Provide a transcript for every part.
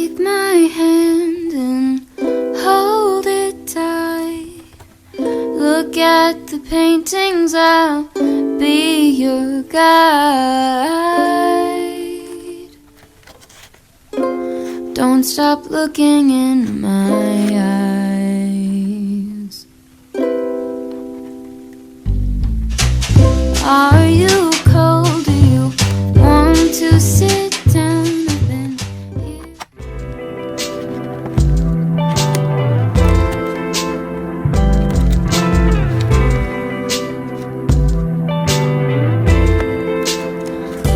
Take my hand and hold it tight. Look at the paintings, I'll be your guide. Don't stop looking in my eyes. Are you cold? Do you want to sit down? I've been here.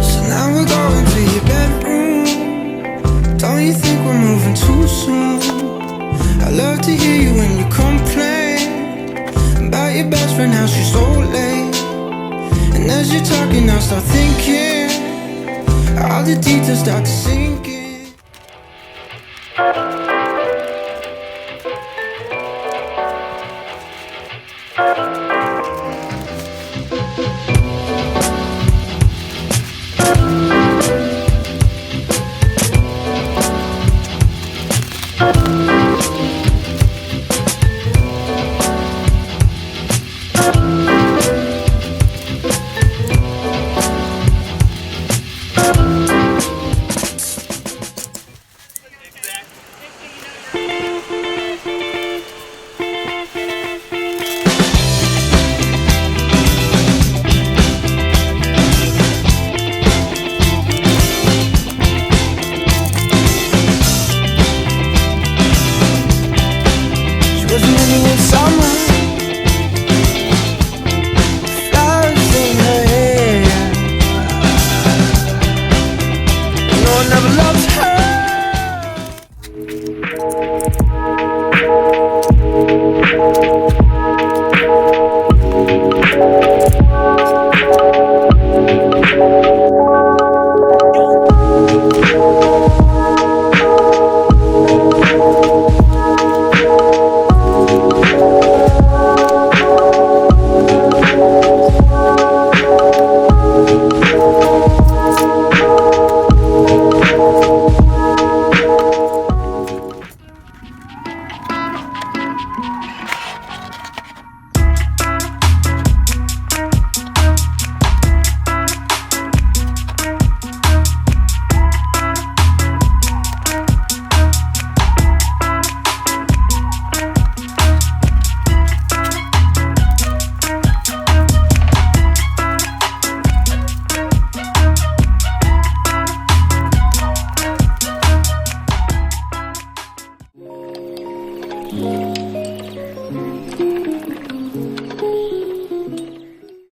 So now we're going to your bedroom. Don't you think we're moving too soon? I love to hear you when you complain about your best friend, how she's so late. And as you're talking, I start thinking, all the details start to sink in. Summer, flowers in her hair. No one ever loved her.